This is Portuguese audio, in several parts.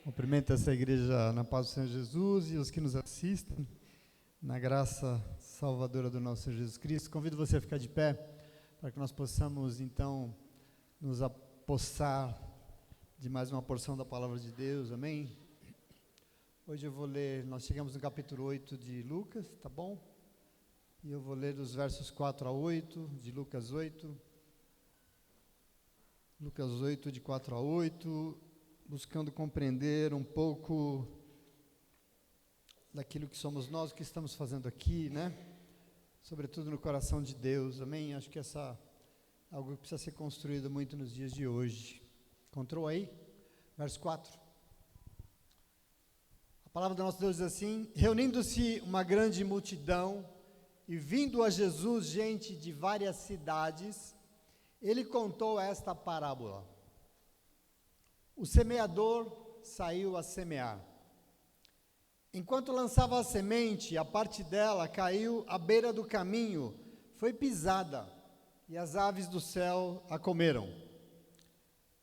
Cumprimento essa igreja na paz do Senhor Jesus e os que nos assistem, na graça salvadora do nosso Senhor Jesus Cristo. Convido você a ficar de pé, para que nós possamos, então, nos apossar de mais uma porção da palavra de Deus, amém? Hoje eu vou ler, nós chegamos no capítulo 8 de Lucas, tá bom? E eu vou ler dos versos 4 a 8, de Lucas 8. Lucas 8, de 4 a 8, buscando compreender um pouco daquilo que somos nós, o que estamos fazendo aqui, né? Sobretudo no coração de Deus, amém? Acho que essa é algo que precisa ser construído muito nos dias de hoje. Encontrou aí? Verso 4. A palavra do nosso Deus diz assim: reunindo-se uma grande multidão e vindo a Jesus gente de várias cidades, ele contou esta parábola. O semeador saiu a semear. Enquanto lançava a semente, a parte dela caiu à beira do caminho, foi pisada, e as aves do céu a comeram.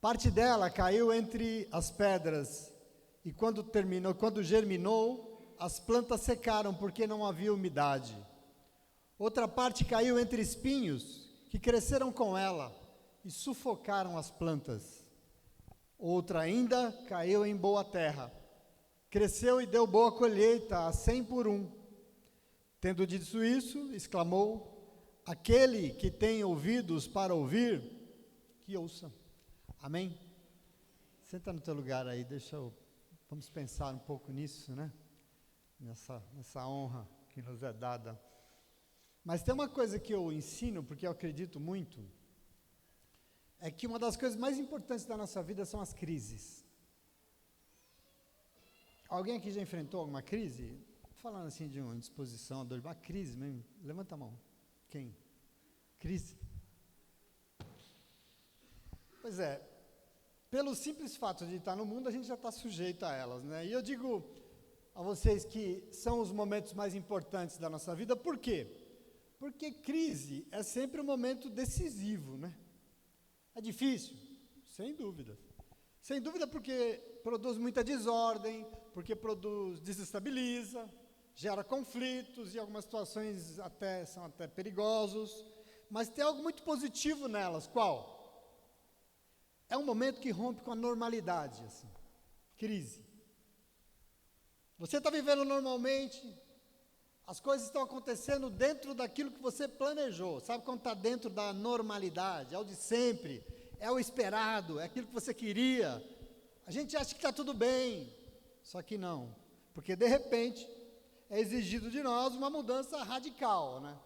Parte dela caiu entre as pedras, e quando germinou, as plantas secaram, porque não havia umidade. Outra parte caiu entre espinhos, que cresceram com ela, e sufocaram as plantas. Outra ainda caiu em boa terra, cresceu e deu boa colheita, a 100 por 1. Tendo dito isso, exclamou: aquele que tem ouvidos para ouvir, que ouça. Amém? Senta no teu lugar aí, vamos pensar um pouco nisso, né? Nessa honra que nos é dada. Mas tem uma coisa que eu ensino, porque eu acredito muito, é que uma das coisas mais importantes da nossa vida são as crises. Alguém aqui já enfrentou alguma crise? Falando assim de uma indisposição, uma crise mesmo. Levanta a mão. Quem? Crise? Pois é, pelo simples fato de estar no mundo, a gente já está sujeito a elas, né? E eu digo a vocês que são os momentos mais importantes da nossa vida, por quê? Porque crise é sempre um momento decisivo, né? É difícil? Sem dúvida. Sem dúvida porque produz muita desordem, porque desestabiliza, gera conflitos e algumas situações são até perigosos, mas tem algo muito positivo nelas. Qual? É um momento que rompe com a normalidade, assim. Crise. Você está vivendo normalmente, as coisas estão acontecendo dentro daquilo que você planejou. Sabe quando está dentro da normalidade? É o de sempre, é o esperado, é aquilo que você queria. A gente acha que está tudo bem, só que não. Porque de repente é exigido de nós uma mudança radical, né?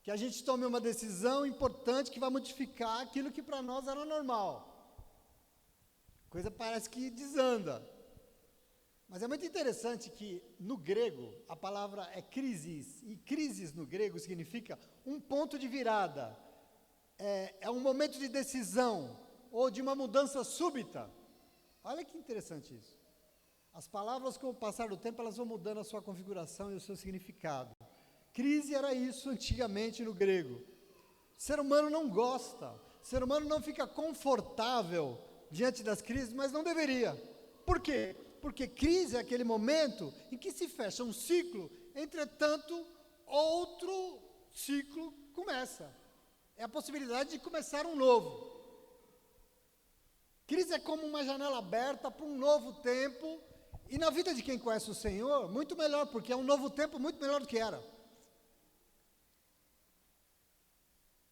Que a gente tome uma decisão importante que vai modificar aquilo que para nós era normal. A coisa parece que desanda. Mas é muito interessante que, no grego, a palavra é crisis, e crisis no grego significa um ponto de virada, é um momento de decisão, ou de uma mudança súbita. Olha que interessante isso. As palavras, com o passar do tempo, elas vão mudando a sua configuração e o seu significado. Crise era isso antigamente no grego. O ser humano não gosta, o ser humano não fica confortável diante das crises, mas não deveria. Por quê? Porque crise é aquele momento em que se fecha um ciclo, entretanto, outro ciclo começa. É a possibilidade de começar um novo. Crise é como uma janela aberta para um novo tempo, e na vida de quem conhece o Senhor, muito melhor, porque é um novo tempo muito melhor do que era.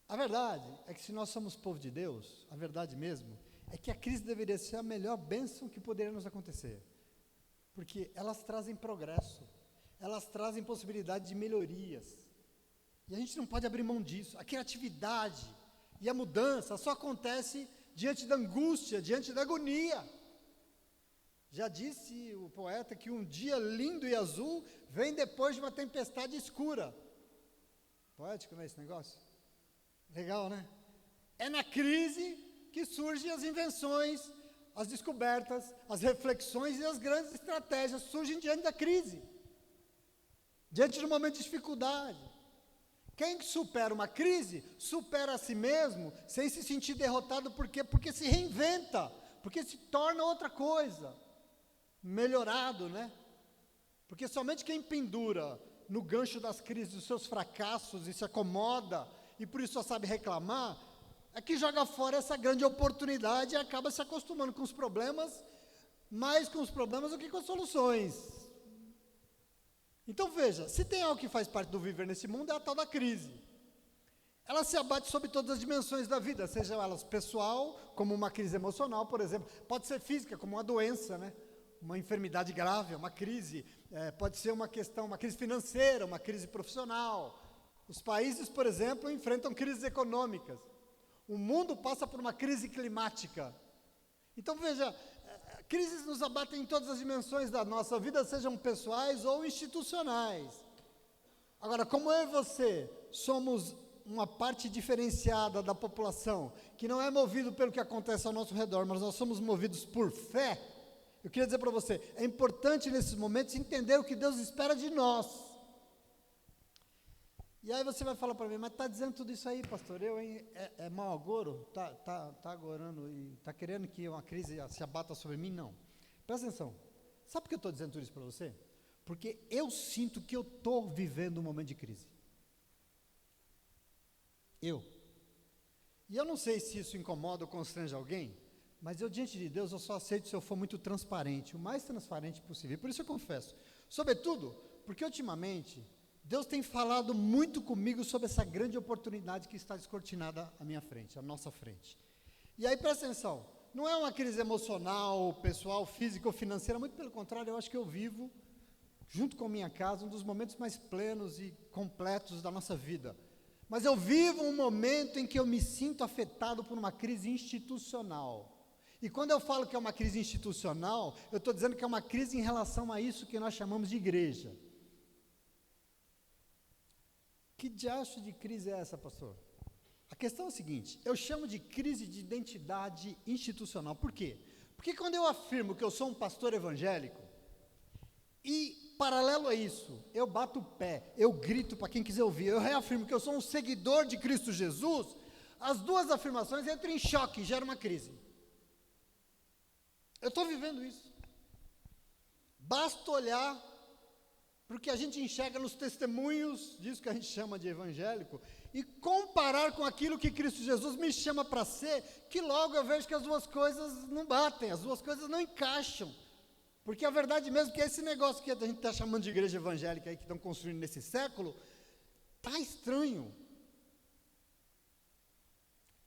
A verdade é que se nós somos povo de Deus, a verdade mesmo, é que a crise deveria ser a melhor bênção que poderia nos acontecer. Porque elas trazem progresso, elas trazem possibilidade de melhorias. E a gente não pode abrir mão disso. A criatividade e a mudança só acontece diante da angústia, diante da agonia. Já disse o poeta que um dia lindo e azul vem depois de uma tempestade escura. Poético, não é esse negócio? Legal, né? É na crise que surgem as invenções, as descobertas, as reflexões e as grandes estratégias surgem diante da crise, diante de um momento de dificuldade. Quem supera uma crise, supera a si mesmo, sem se sentir derrotado, por quê? Porque se reinventa, porque se torna outra coisa. melhorado, né? Porque somente quem pendura no gancho das crises dos seus fracassos e se acomoda, e por isso só sabe reclamar, é que joga fora essa grande oportunidade e acaba se acostumando com os problemas, mais com os problemas do que com as soluções. Então veja, se tem algo que faz parte do viver nesse mundo, é a tal da crise. Ela se abate sobre todas as dimensões da vida, sejam elas pessoal, como uma crise emocional, por exemplo, pode ser física, como uma doença, né? Uma enfermidade grave, uma crise, pode ser uma questão, uma crise financeira, uma crise profissional. Os países, por exemplo, enfrentam crises econômicas. O mundo passa por uma crise climática. Então veja, crises nos abatem em todas as dimensões da nossa vida, sejam pessoais ou institucionais. Agora, como eu e você somos uma parte diferenciada da população, que não é movido pelo que acontece ao nosso redor, mas nós somos movidos por fé, eu queria dizer para você, é importante nesses momentos entender o que Deus espera de nós. E aí você vai falar para mim, mas está dizendo tudo isso aí, pastor, eu, hein, é mau agouro? Está agorando e está querendo que uma crise se abata sobre mim? Não. Presta atenção, sabe por que eu estou dizendo tudo isso para você? Porque eu sinto que eu estou vivendo um momento de crise. E eu não sei se isso incomoda ou constrange alguém, mas eu diante de Deus eu só aceito se eu for muito transparente, o mais transparente possível. E por isso eu confesso, sobretudo, porque ultimamente Deus tem falado muito comigo sobre essa grande oportunidade que está descortinada à minha frente, à nossa frente. E aí presta atenção, não é uma crise emocional, pessoal, física ou financeira, muito pelo contrário, eu acho que eu vivo, junto com a minha casa, um dos momentos mais plenos e completos da nossa vida. Mas eu vivo um momento em que eu me sinto afetado por uma crise institucional. E quando eu falo que é uma crise institucional, eu estou dizendo que é uma crise em relação a isso que nós chamamos de igreja. Que diacho de crise é essa, pastor? A questão é a seguinte, eu chamo de crise de identidade institucional. Por quê? Porque quando eu afirmo que eu sou um pastor evangélico, e paralelo a isso, eu bato o pé, eu grito para quem quiser ouvir, eu reafirmo que eu sou um seguidor de Cristo Jesus, as duas afirmações entram em choque e geram uma crise. Eu estou vivendo isso. Basta olhar para o que a gente enxerga nos testemunhos disso que a gente chama de evangélico e comparar com aquilo que Cristo Jesus me chama para ser, que logo eu vejo que as duas coisas não batem, as duas coisas não encaixam. Porque a verdade mesmo é que esse negócio que a gente está chamando de igreja evangélica aí, que estão construindo nesse século, está estranho.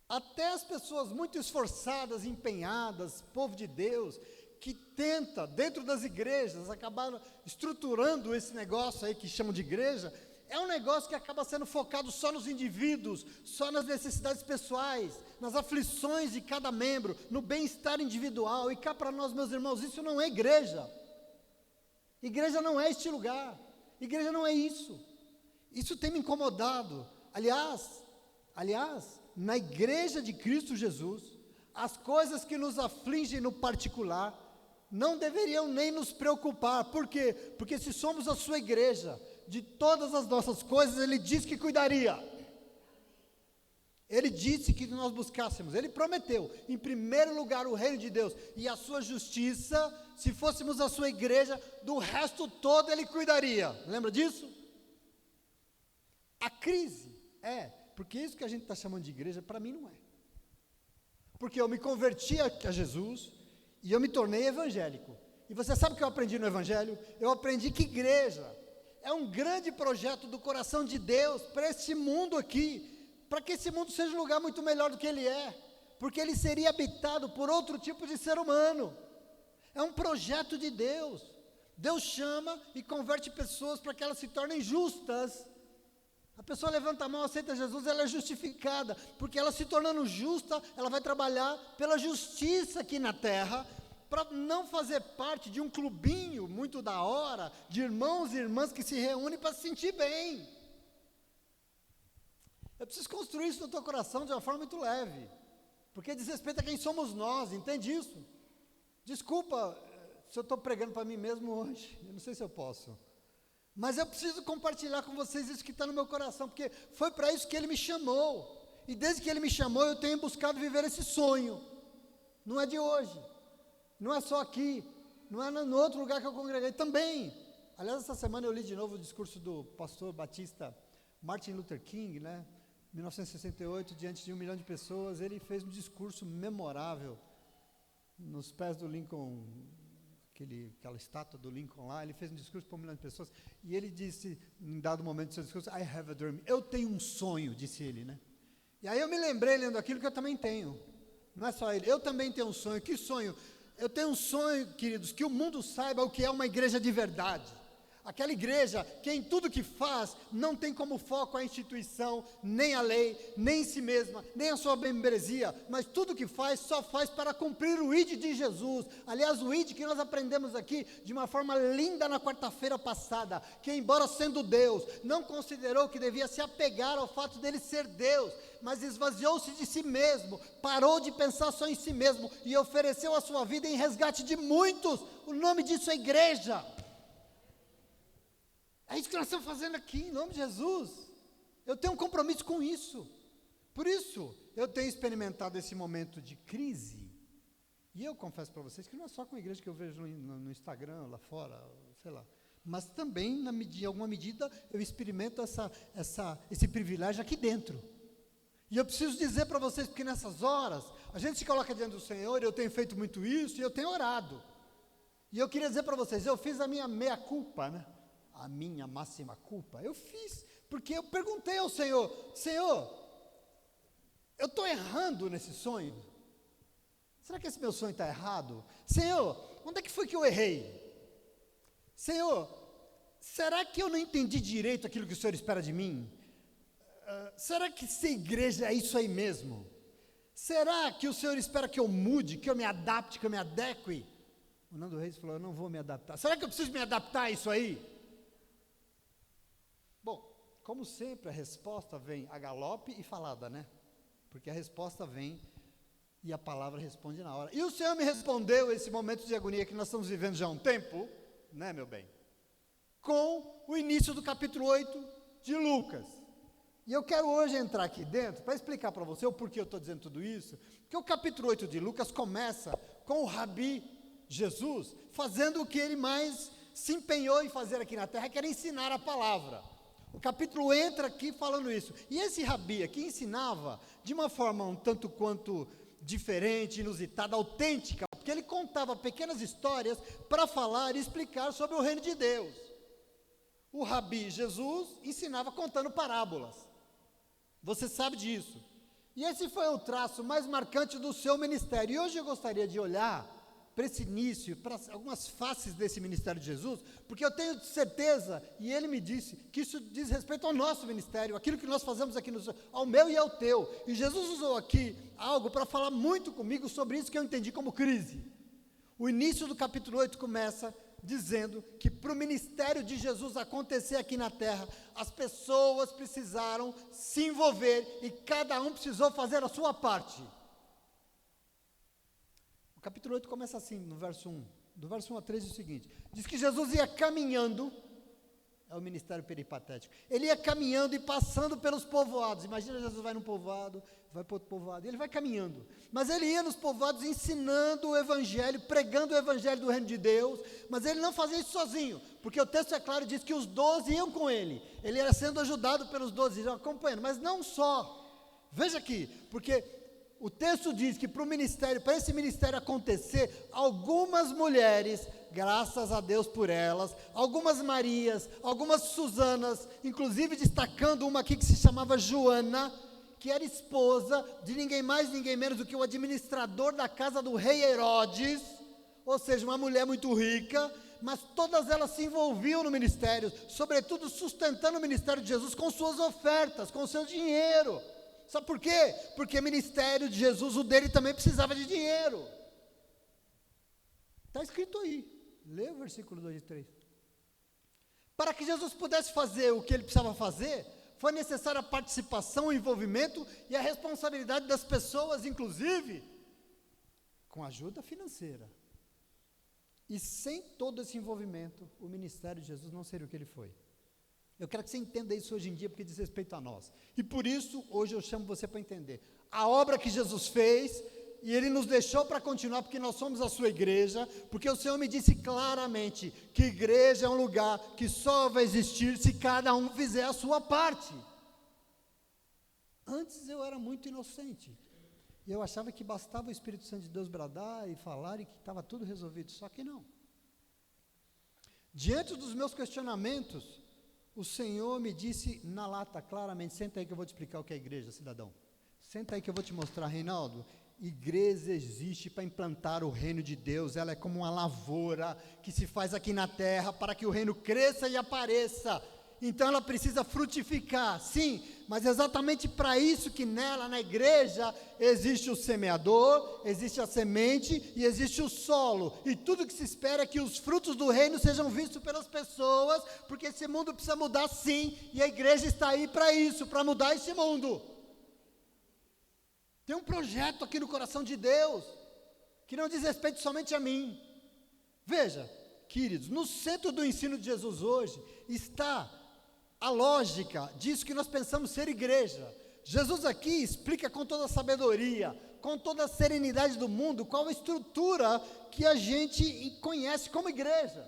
Até as pessoas muito esforçadas, empenhadas, povo de Deus, que tenta, dentro das igrejas, acabar estruturando esse negócio aí que chamam de igreja, é um negócio que acaba sendo focado só nos indivíduos, só nas necessidades pessoais, nas aflições de cada membro, no bem-estar individual. E cá para nós, meus irmãos, isso não é igreja. Igreja não é este lugar. Igreja não é isso. Isso tem me incomodado. Aliás, na igreja de Cristo Jesus, as coisas que nos afligem no particular não deveriam nem nos preocupar. Por quê? Porque se somos a sua igreja, de todas as nossas coisas, Ele disse que cuidaria. Ele disse que nós buscássemos, Ele prometeu, em primeiro lugar, o reino de Deus e a sua justiça. Se fôssemos a sua igreja, do resto todo Ele cuidaria. Lembra disso? A crise porque isso que a gente está chamando de igreja, para mim não é. Porque eu me converti a Jesus e eu me tornei evangélico. E você sabe o que eu aprendi no evangelho? Eu aprendi que igreja é um grande projeto do coração de Deus para esse mundo aqui, para que esse mundo seja um lugar muito melhor do que ele é, porque ele seria habitado por outro tipo de ser humano. É um projeto de Deus. Deus chama e converte pessoas para que elas se tornem justas. A pessoa levanta a mão, aceita Jesus, ela é justificada, porque ela se tornando justa, ela vai trabalhar pela justiça aqui na terra, para não fazer parte de um clubinho muito da hora, de irmãos e irmãs que se reúnem para se sentir bem. Eu preciso construir isso no teu coração de uma forma muito leve, porque diz respeito a quem somos nós, entende isso? Desculpa se eu estou pregando para mim mesmo hoje, eu não sei se eu posso, mas eu preciso compartilhar com vocês isso que está no meu coração, porque foi para isso que Ele me chamou, e desde que Ele me chamou, eu tenho buscado viver esse sonho. Não é de hoje, não é só aqui, não é no outro lugar que eu congreguei também. Aliás, essa semana eu li de novo o discurso do pastor batista Martin Luther King, né? 1968, diante de 1 milhão de pessoas, ele fez um discurso memorável nos pés do Lincoln, aquela estátua do Lincoln lá. Ele fez um discurso para 1 milhão de pessoas, e ele disse, em dado momento do seu discurso, I have a dream, eu tenho um sonho, disse ele, né? E aí eu me lembrei, lendo aquilo, que eu também tenho, não é só ele, eu também tenho um sonho. Que sonho? Eu tenho um sonho, queridos, que o mundo saiba o que é uma igreja de verdade. Aquela igreja que em tudo que faz, não tem como foco a instituição, nem a lei, nem em si mesma, nem a sua membresia, mas tudo que faz, só faz para cumprir o ID de Jesus. Aliás, o ID que nós aprendemos aqui, de uma forma linda na quarta-feira passada, que embora sendo Deus, não considerou que devia se apegar ao fato dele ser Deus, mas esvaziou-se de si mesmo, parou de pensar só em si mesmo, e ofereceu a sua vida em resgate de muitos. O nome disso é igreja. É isso que nós estamos fazendo aqui, em nome de Jesus. Eu tenho um compromisso com isso. Por isso, eu tenho experimentado esse momento de crise. E eu confesso para vocês que não é só com a igreja que eu vejo no Instagram, lá fora, sei lá. Mas também, em alguma medida, eu experimento esse privilégio aqui dentro. E eu preciso dizer para vocês, porque nessas horas, a gente se coloca diante do Senhor, eu tenho feito muito isso, e eu tenho orado. E eu queria dizer para vocês, eu fiz a minha meia-culpa, né? A minha máxima culpa, eu fiz, porque eu perguntei ao Senhor, Senhor, eu estou errando nesse sonho? Será que esse meu sonho está errado? Senhor, onde é que foi que eu errei? Senhor, será que eu não entendi direito aquilo que o Senhor espera de mim? Será que ser igreja é isso aí mesmo? Será que o Senhor espera que eu mude, que eu me adapte, que eu me adeque? O Nando Reis falou, eu não vou me adaptar. Será que eu preciso me adaptar a isso aí? Bom, como sempre, a resposta vem a galope e falada, né? Porque a resposta vem e a palavra responde na hora. E o Senhor me respondeu esse momento de agonia que nós estamos vivendo já há um tempo, né, meu bem? Com o início do capítulo 8 de Lucas. E eu quero hoje entrar aqui dentro para explicar para você o porquê eu estou dizendo tudo isso. Porque o capítulo 8 de Lucas começa com o Rabi Jesus fazendo o que ele mais se empenhou em fazer aqui na terra, que era ensinar a palavra. O capítulo entra aqui falando isso. E esse Rabi aqui ensinava de uma forma um tanto quanto diferente, inusitada, autêntica, porque ele contava pequenas histórias para falar e explicar sobre o reino de Deus. O Rabi Jesus ensinava contando parábolas. Você sabe disso. E esse foi o traço mais marcante do seu ministério. E hoje eu gostaria de olhar para esse início, para algumas faces desse ministério de Jesus, porque eu tenho certeza, e ele me disse, que isso diz respeito ao nosso ministério, aquilo que nós fazemos aqui, ao meu e ao teu. E Jesus usou aqui algo para falar muito comigo sobre isso que eu entendi como crise. O início do capítulo 8 começa dizendo que para o ministério de Jesus acontecer aqui na terra, as pessoas precisaram se envolver e cada um precisou fazer a sua parte. O capítulo 8 começa assim, no verso 1. Do verso 1 a 3 é o seguinte: diz que Jesus ia caminhando, é o ministério peripatético, ele ia caminhando e passando pelos povoados. Imagina, Jesus vai num povoado, vai para outro povoado, e ele vai caminhando, mas ele ia nos povoados ensinando o evangelho, pregando o evangelho do reino de Deus, mas ele não fazia isso sozinho, porque o texto é claro, diz que os 12 iam com ele era sendo ajudado pelos 12, iam acompanhando, mas não só, veja aqui, porque o texto diz que para esse ministério acontecer, algumas mulheres, graças a Deus por elas, algumas Marias, algumas Susanas, inclusive destacando uma aqui que se chamava Joana, que era esposa de ninguém mais, ninguém menos do que o administrador da casa do rei Herodes, ou seja, uma mulher muito rica, mas todas elas se envolviam no ministério, sobretudo sustentando o ministério de Jesus com suas ofertas, com o seu dinheiro. Sabe por quê? Porque o ministério de Jesus, o dele também precisava de dinheiro. Está escrito aí, lê o versículo 2 e 3. Para que Jesus pudesse fazer o que ele precisava fazer, foi necessária a participação, o envolvimento e a responsabilidade das pessoas, inclusive, com ajuda financeira. E sem todo esse envolvimento, o ministério de Jesus não seria o que ele foi. Eu quero que você entenda isso hoje em dia, porque diz respeito a nós. E por isso, hoje eu chamo você para entender. A obra que Jesus fez, e Ele nos deixou para continuar, porque nós somos a sua igreja, porque o Senhor me disse claramente que igreja é um lugar que só vai existir se cada um fizer a sua parte. Antes eu era muito inocente, e eu achava que bastava o Espírito Santo de Deus bradar e falar e que estava tudo resolvido, só que não. Diante dos meus questionamentos, o Senhor me disse na lata claramente: senta aí que eu vou te explicar o que é igreja, cidadão. Senta aí que eu vou te mostrar, Reinaldo. Igreja existe para implantar o reino de Deus, ela é como uma lavoura que se faz aqui na terra para que o reino cresça e apareça. Então ela precisa frutificar, sim, mas exatamente para isso que nela, na igreja, existe o semeador, existe a semente e existe o solo, e tudo que se espera é que os frutos do reino sejam vistos pelas pessoas, porque esse mundo precisa mudar sim, e a igreja está aí para isso, para mudar esse mundo. Tem um projeto aqui no coração de Deus, que não diz respeito somente a mim. Veja, queridos, no centro do ensino de Jesus hoje, está a lógica disso que nós pensamos ser igreja. Jesus aqui explica com toda a sabedoria, com toda a serenidade do mundo, qual a estrutura que a gente conhece como igreja.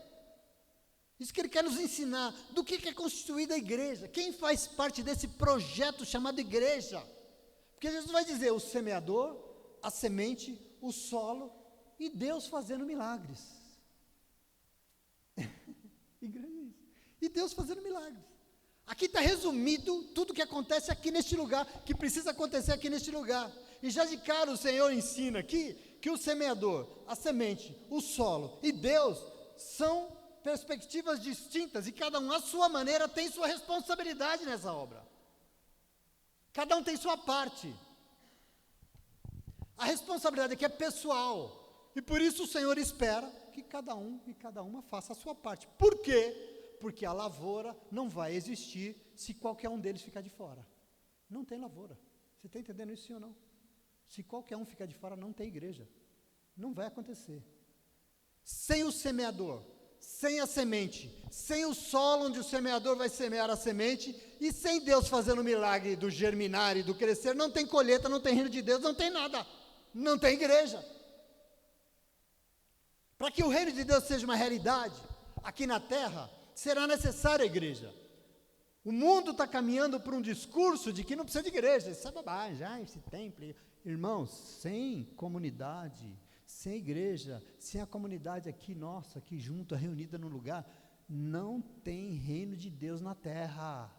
Isso que ele quer nos ensinar, do que é constituída a igreja, quem faz parte desse projeto chamado igreja. Porque Jesus vai dizer: o semeador, a semente, o solo e Deus fazendo milagres. Igreja é isso. E Deus fazendo milagres. Aqui está resumido tudo que acontece aqui neste lugar, que precisa acontecer aqui neste lugar. E já de cara o Senhor ensina aqui que o semeador, a semente, o solo e Deus são perspectivas distintas, e cada um à sua maneira tem sua responsabilidade nessa obra. Cada um tem sua parte. A responsabilidade aqui é pessoal. E por isso o Senhor espera que cada um e cada uma faça a sua parte. Por quê? Porque a lavoura não vai existir se qualquer um deles ficar de fora. Não tem lavoura. Você está entendendo isso, sim ou não? Se qualquer um ficar de fora, não tem igreja. Não vai acontecer. Sem o semeador, sem a semente, sem o solo onde o semeador vai semear a semente, e sem Deus fazendo o milagre do germinar e do crescer, não tem colheita, não tem reino de Deus, não tem nada, não tem igreja. Para que o reino de Deus seja uma realidade aqui na terra, será necessária a igreja. O mundo está caminhando para um discurso de que não precisa de igreja, isso é bobagem, esse templo. Irmãos, sem comunidade, sem igreja, sem a comunidade aqui, nossa, aqui junto, reunida num lugar, não tem reino de Deus na terra.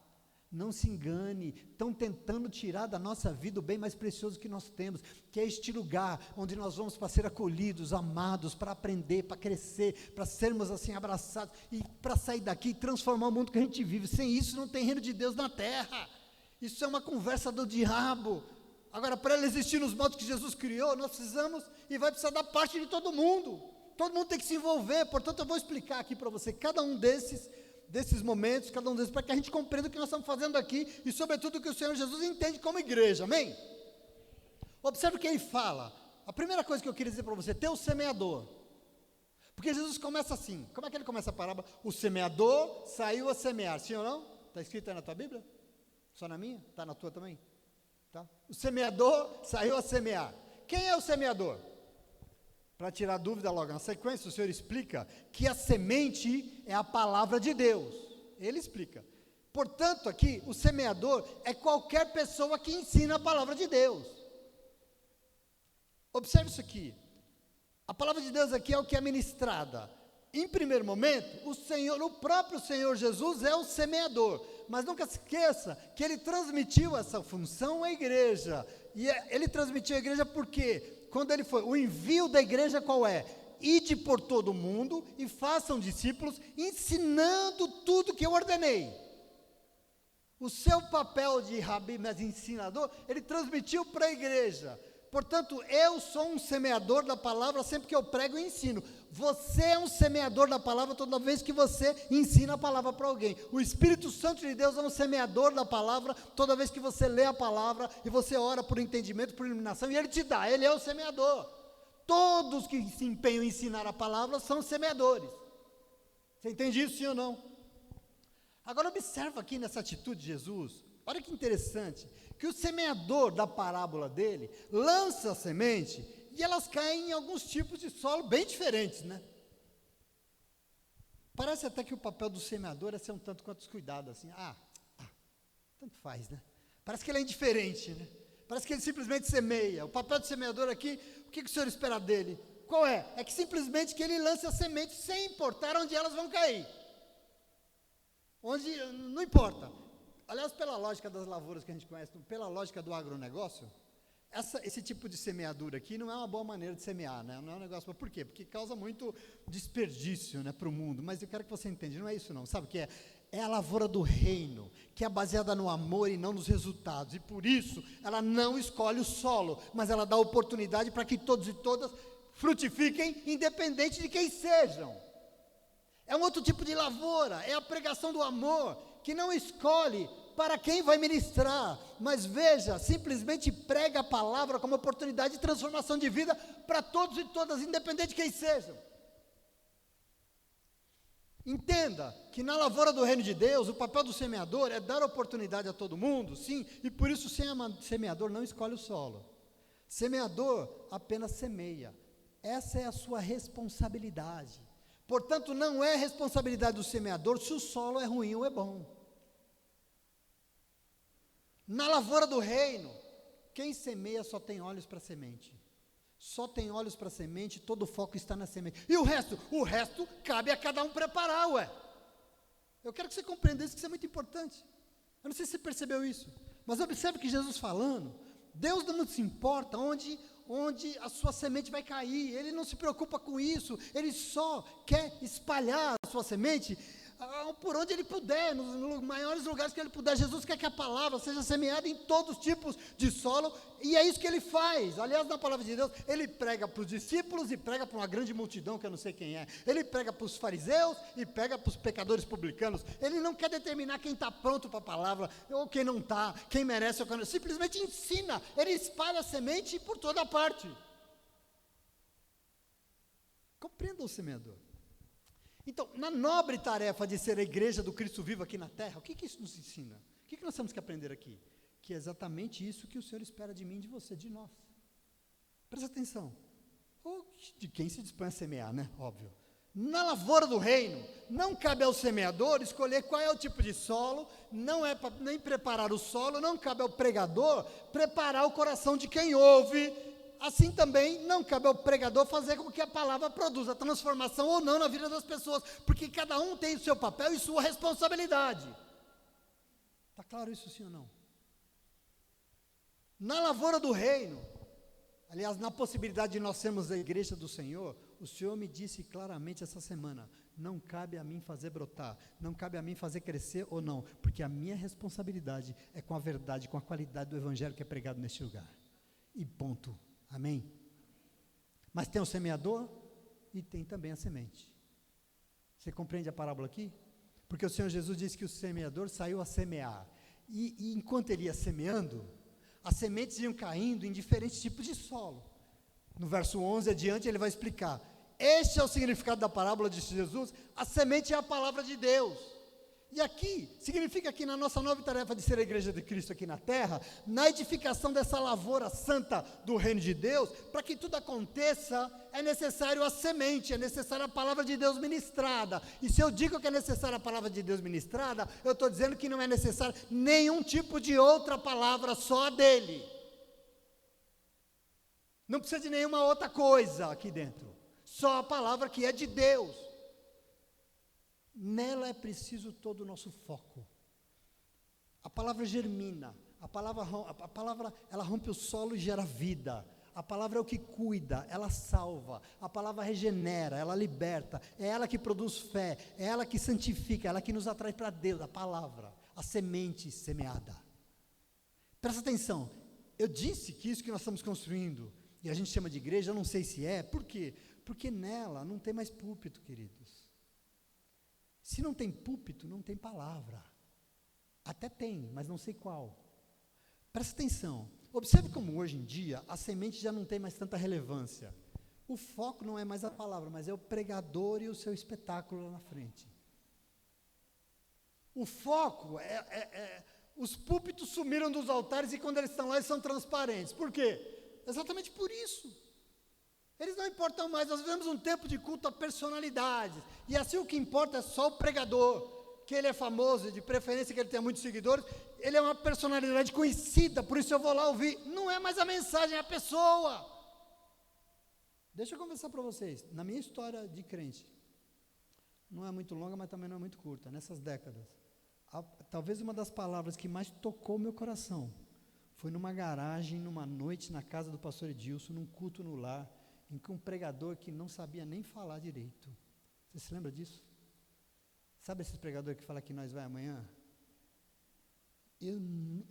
Não se engane, estão tentando tirar da nossa vida o bem mais precioso que nós temos, que é este lugar onde nós vamos para ser acolhidos, amados, para aprender, para crescer, para sermos assim abraçados, e para sair daqui e transformar o mundo que a gente vive. Sem isso não tem reino de Deus na terra. Isso é uma conversa do diabo. Agora, para ele existir nos modos que Jesus criou, nós precisamos, e vai precisar da parte de todo mundo tem que se envolver. Portanto, eu vou explicar aqui para você cada um desses momentos, cada um desses, para que a gente compreenda o que nós estamos fazendo aqui, e sobretudo o que o Senhor Jesus entende como igreja, amém? Observe o que ele fala. A primeira coisa que eu queria dizer para você: ter o semeador, porque Jesus começa assim. Como é que ele começa a parábola? O semeador saiu a semear, sim ou não? Está escrito aí na tua Bíblia? Só na minha? Está na tua também? Tá? O semeador saiu a semear. Quem é o semeador? Para tirar dúvida logo na sequência, o Senhor explica que a semente é a palavra de Deus. Ele explica. Portanto, aqui, o semeador é qualquer pessoa que ensina a palavra de Deus. Observe isso aqui. A palavra de Deus aqui é o que é ministrada. Em primeiro momento, o próprio Senhor Jesus é o semeador. Mas nunca se esqueça que ele transmitiu essa função à igreja. E ele transmitiu à igreja porque, quando ele foi, o envio da igreja qual é? Ide por todo o mundo e façam discípulos, ensinando tudo que eu ordenei. O seu papel de rabi, mas ensinador, ele transmitiu para a igreja. Portanto, eu sou um semeador da palavra sempre que eu prego e ensino. Você é um semeador da palavra toda vez que você ensina a palavra para alguém. O Espírito Santo de Deus é um semeador da palavra toda vez que você lê a palavra e você ora por entendimento, por iluminação, e ele te dá, ele é o semeador. Todos que se empenham em ensinar a palavra são semeadores. Você entende isso, sim ou não? Agora observa aqui nessa atitude de Jesus, olha que interessante, que o semeador da parábola dele lança a semente, E elas caem em alguns tipos de solo bem diferentes, né? Parece até que o papel do semeador é ser um tanto quanto descuidado, assim, tanto faz, né? Parece que ele é indiferente, né? Parece que ele simplesmente semeia. O papel do semeador aqui, o que o senhor espera dele? Qual é? É que simplesmente que ele lance as sementes sem importar onde elas vão cair. Onde, não importa. Aliás, pela lógica das lavouras que a gente conhece, pela lógica do agronegócio, esse tipo de semeadura aqui não é uma boa maneira de semear, né? Não é um negócio, por quê? Porque causa muito desperdício, né, para o mundo, mas eu quero que você entenda, não é isso não, sabe o que é? É a lavoura do reino, que é baseada no amor e não nos resultados, e por isso ela não escolhe o solo, mas ela dá oportunidade para que todos e todas frutifiquem, independente de quem sejam. É um outro tipo de lavoura, é a pregação do amor, que não escolhe para quem vai ministrar, mas veja, simplesmente prega a palavra como oportunidade de transformação de vida para todos e todas, independente de quem sejam. Entenda que na lavoura do reino de Deus, o papel do semeador é dar oportunidade a todo mundo, sim, e por isso o semeador não escolhe o solo. Semeador apenas semeia. Essa é a sua responsabilidade. Portanto, não é responsabilidade do semeador se o solo é ruim ou é bom. Na lavoura do reino, quem semeia só tem olhos para a semente. Só tem olhos para a semente, todo o foco está na semente. E o resto? O resto cabe a cada um preparar, ué. Eu quero que você compreenda isso, que isso é muito importante. Eu não sei se você percebeu isso, mas observe que Jesus falando, Deus não se importa onde a sua semente vai cair, Ele não se preocupa com isso, Ele só quer espalhar a sua semente por onde Ele puder, nos maiores lugares que Ele puder. Jesus quer que a palavra seja semeada em todos os tipos de solo, e é isso que Ele faz. Aliás, na palavra de Deus, Ele prega para os discípulos e prega para uma grande multidão, que eu não sei quem é. Ele prega para os fariseus e prega para os pecadores publicanos. Ele não quer determinar quem está pronto para a palavra, ou quem não está, quem merece ou quem não. Simplesmente ensina, Ele espalha a semente por toda parte. Compreenda o semeador. Então, na nobre tarefa de ser a igreja do Cristo vivo aqui na terra, o que isso nos ensina? O que nós temos que aprender aqui? Que é exatamente isso que o Senhor espera de mim, de você, de nós. Presta atenção. Ou de quem se dispõe a semear, né? Óbvio. Na lavoura do reino, não cabe ao semeador escolher qual é o tipo de solo, não é nem preparar o solo, não cabe ao pregador preparar o coração de quem ouve. Assim também não cabe ao pregador fazer com que a palavra produza transformação ou não na vida das pessoas, porque cada um tem o seu papel e sua responsabilidade. Está claro isso, sim ou não? Na lavoura do reino, aliás, na possibilidade de nós sermos a igreja do Senhor, o Senhor me disse claramente essa semana, não cabe a mim fazer brotar, não cabe a mim fazer crescer ou não, porque a minha responsabilidade é com a verdade, com a qualidade do evangelho que é pregado neste lugar. E ponto. Amém? Mas tem o semeador e tem também a semente. Você compreende a parábola aqui? Porque o Senhor Jesus disse que o semeador saiu a semear. E enquanto ele ia semeando, as sementes iam caindo em diferentes tipos de solo. No verso 11 adiante ele vai explicar. Este é o significado da parábola de Jesus. A semente é a palavra de Deus. E aqui, significa que na nossa nova tarefa de ser a igreja de Cristo aqui na terra, na edificação dessa lavoura santa do reino de Deus, para que tudo aconteça, é necessário a semente, é necessária a palavra de Deus ministrada. E se eu digo que é necessária a palavra de Deus ministrada, eu estou dizendo que não é necessário nenhum tipo de outra palavra, só a dele. Não precisa de nenhuma outra coisa aqui dentro, só a palavra que é de Deus. Nela é preciso todo o nosso foco. A palavra germina, a palavra ela rompe o solo e gera vida. A palavra é o que cuida, ela salva. A palavra regenera, ela liberta. É ela que produz fé, é ela que santifica, é ela que nos atrai para Deus. A palavra, a semente semeada. Presta atenção, eu disse que isso que nós estamos construindo, e a gente chama de igreja, eu não sei se é, por quê? Porque nela não tem mais púlpito, queridos. Se não tem púlpito, não tem palavra. Até tem, mas não sei qual. Presta atenção. Observe como hoje em dia a semente já não tem mais tanta relevância. O foco não é mais a palavra, mas é o pregador e o seu espetáculo lá na frente. O foco os púlpitos sumiram dos altares e quando eles estão lá eles são transparentes. Por quê? Exatamente por isso. Eles não importam mais, nós vivemos um tempo de culto a personalidades, e assim o que importa é só o pregador, que ele é famoso, de preferência que ele tenha muitos seguidores, ele é uma personalidade conhecida, por isso eu vou lá ouvir. Não é mais a mensagem, é a pessoa. Deixa eu conversar para vocês, na minha história de crente, não é muito longa, mas também não é muito curta, nessas décadas, talvez uma das palavras que mais tocou meu coração, foi numa garagem, numa noite, na casa do pastor Edilson, num culto no lar, em que um pregador que não sabia nem falar direito. Você se lembra disso? Sabe esses pregadores que falam que nós vai amanhã? Eu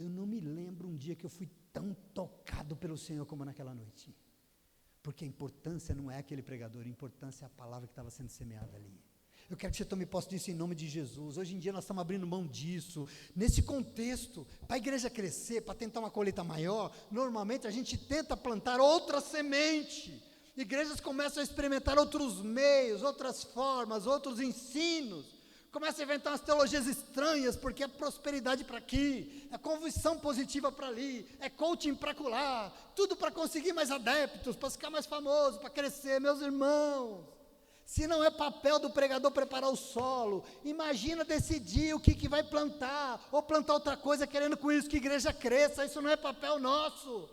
não me lembro um dia que eu fui tão tocado pelo Senhor como naquela noite. Porque a importância não é aquele pregador, a importância é a palavra que estava sendo semeada ali. Eu quero que você tome posse disso em nome de Jesus. Hoje em dia nós estamos abrindo mão disso. Nesse contexto, para a igreja crescer, para tentar uma colheita maior, normalmente a gente tenta plantar outra semente. Igrejas começam a experimentar outros meios, outras formas, outros ensinos. Começam a inventar umas teologias estranhas, porque é prosperidade para aqui, é convicção positiva para ali, é coaching para acolá, tudo para conseguir mais adeptos, para ficar mais famoso, para crescer. Meus irmãos, se não é papel do pregador preparar o solo, imagina decidir o que vai plantar, ou plantar outra coisa querendo com isso que a igreja cresça. Isso não é papel nosso.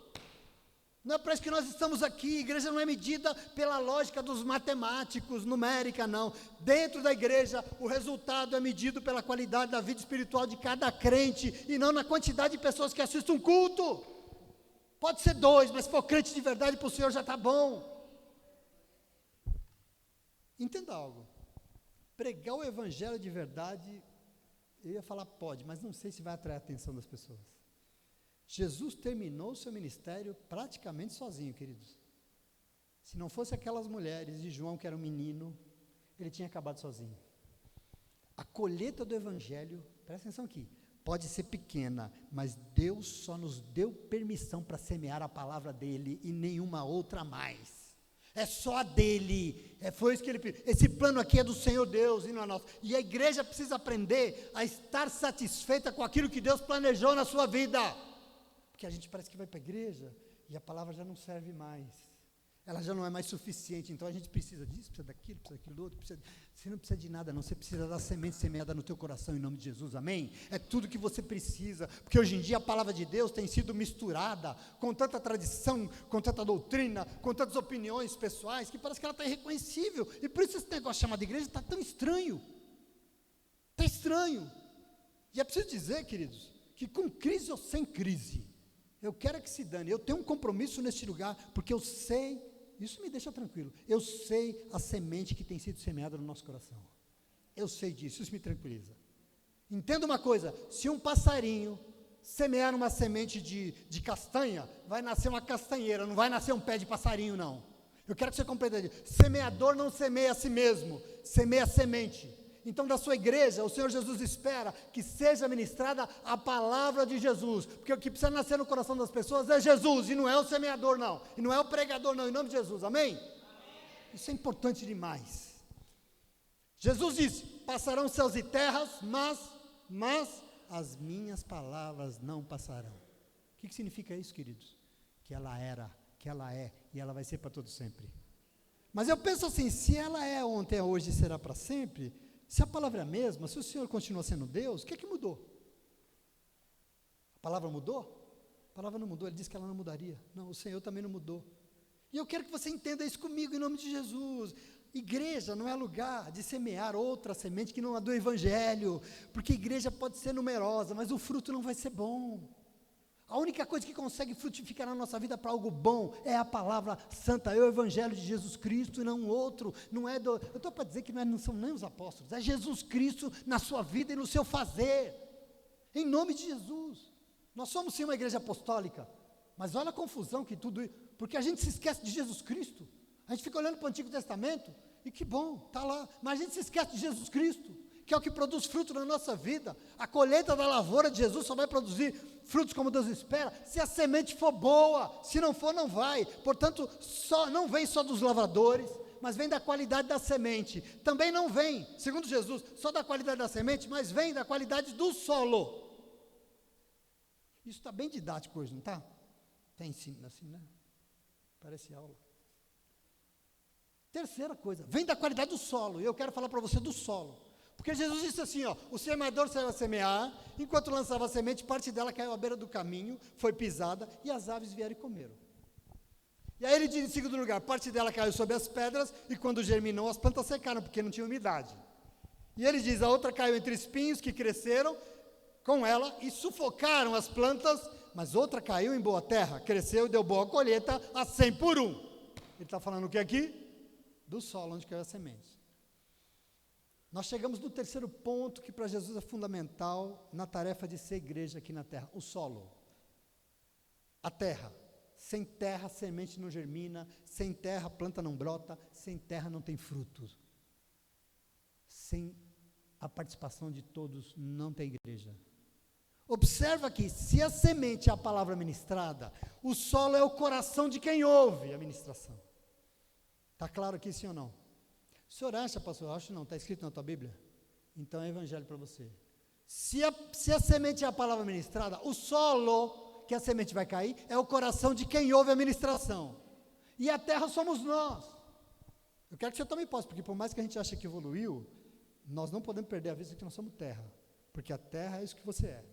Não é para isso que nós estamos aqui. A igreja não é medida pela lógica dos matemáticos, numérica, não. Dentro da igreja, o resultado é medido pela qualidade da vida espiritual de cada crente, e não na quantidade de pessoas que assistem um culto. Pode ser 2, mas se for crente de verdade para o Senhor já está bom. Entenda algo. Pregar o evangelho de verdade, eu ia falar pode, mas não sei se vai atrair a atenção das pessoas. Jesus terminou o seu ministério praticamente sozinho, queridos. Se não fosse aquelas mulheres e João, que era um menino, ele tinha acabado sozinho. A colheita do evangelho, presta atenção aqui, pode ser pequena, mas Deus só nos deu permissão para semear a palavra dele e nenhuma outra mais. É só a dele, foi isso que ele pediu. Esse plano aqui é do Senhor Deus e não é nosso. E a igreja precisa aprender a estar satisfeita com aquilo que Deus planejou na sua vida. Porque a gente parece que vai para a igreja e a palavra já não serve mais. Ela já não é mais suficiente. Então a gente precisa disso, precisa daquilo outro. Você não precisa de nada não, você precisa da semente semeada no teu coração em nome de Jesus, amém? É tudo que você precisa, porque hoje em dia a palavra de Deus tem sido misturada com tanta tradição, com tanta doutrina, com tantas opiniões pessoais, que parece que ela está irreconhecível. E por isso esse negócio chamado igreja está tão estranho. Está estranho. E é preciso dizer, queridos, que com crise ou sem crise, eu quero que se dane, eu tenho um compromisso neste lugar, porque eu sei, isso me deixa tranquilo, eu sei a semente que tem sido semeada no nosso coração, eu sei disso, isso me tranquiliza. Entenda uma coisa, se um passarinho semear uma semente de castanha, vai nascer uma castanheira, não vai nascer um pé de passarinho não. Eu quero que você compreenda isso. Semeador não semeia a si mesmo, semeia a semente. Então, da sua igreja, o Senhor Jesus espera que seja ministrada a palavra de Jesus, porque o que precisa nascer no coração das pessoas é Jesus, e não é o semeador não, e não é o pregador não, em nome de Jesus, amém? Isso é importante demais. Jesus disse, passarão céus e terras, mas as minhas palavras não passarão. O que significa isso, queridos? Que ela era, que ela é, e ela vai ser para todo sempre. Mas eu penso assim, se ela é ontem, hoje e será para sempre, se a palavra é a mesma, se o Senhor continua sendo Deus, o que é que mudou? A palavra mudou? A palavra não mudou, ele disse que ela não mudaria. Não, o Senhor também não mudou. E eu quero que você entenda isso comigo, em nome de Jesus. Igreja não é lugar de semear outra semente que não é do Evangelho, porque igreja pode ser numerosa, mas o fruto não vai ser bom. A única coisa que consegue frutificar na nossa vida para algo bom é a palavra santa, é o evangelho de Jesus Cristo e não outro, não é eu estou para dizer que não são nem os apóstolos, é Jesus Cristo na sua vida e no seu fazer, em nome de Jesus. Nós somos sim uma igreja apostólica, mas olha a confusão que tudo, porque a gente se esquece de Jesus Cristo, a gente fica olhando para o Antigo Testamento, e que bom, está lá, mas a gente se esquece de Jesus Cristo, que é o que produz fruto na nossa vida. A colheita da lavoura de Jesus só vai produzir frutos como Deus espera, se a semente for boa, se não for, não vai. Portanto, não vem só dos lavradores, mas vem da qualidade da semente. Também não vem, segundo Jesus, só da qualidade da semente, mas vem da qualidade do solo. Isso está bem didático hoje, não está? Está ensino assim, né? Parece aula. Terceira coisa, vem da qualidade do solo. E eu quero falar para você do solo. Porque Jesus disse assim, ó, o semeador saiu a semear, enquanto lançava a semente, parte dela caiu à beira do caminho, foi pisada, e as aves vieram e comeram. E aí ele diz em segundo lugar, parte dela caiu sobre as pedras, e quando germinou, as plantas secaram, porque não tinha umidade. E ele diz, a outra caiu entre espinhos que cresceram com ela e sufocaram as plantas, mas outra caiu em boa terra, cresceu e deu boa colheita a 100 por 1. Ele está falando o que aqui? Do solo onde caiu a semente. Nós chegamos no terceiro ponto que para Jesus é fundamental na tarefa de ser igreja aqui na terra, o solo. A terra. Sem terra, semente não germina, sem terra, planta não brota, sem terra não tem frutos. Sem a participação de todos, não tem igreja. Observa que, se a semente é a palavra ministrada, o solo é o coração de quem ouve a ministração. Está claro aqui, sim ou não? O senhor acha, pastor? Acho não, está escrito na tua Bíblia? Então é evangelho para você. Se a semente é a palavra ministrada, o solo que a semente vai cair é o coração de quem ouve a ministração. E a terra somos nós. Eu quero que você tome posse, porque por mais que a gente ache que evoluiu, nós não podemos perder a vista de que nós somos terra. Porque a terra é isso que você é.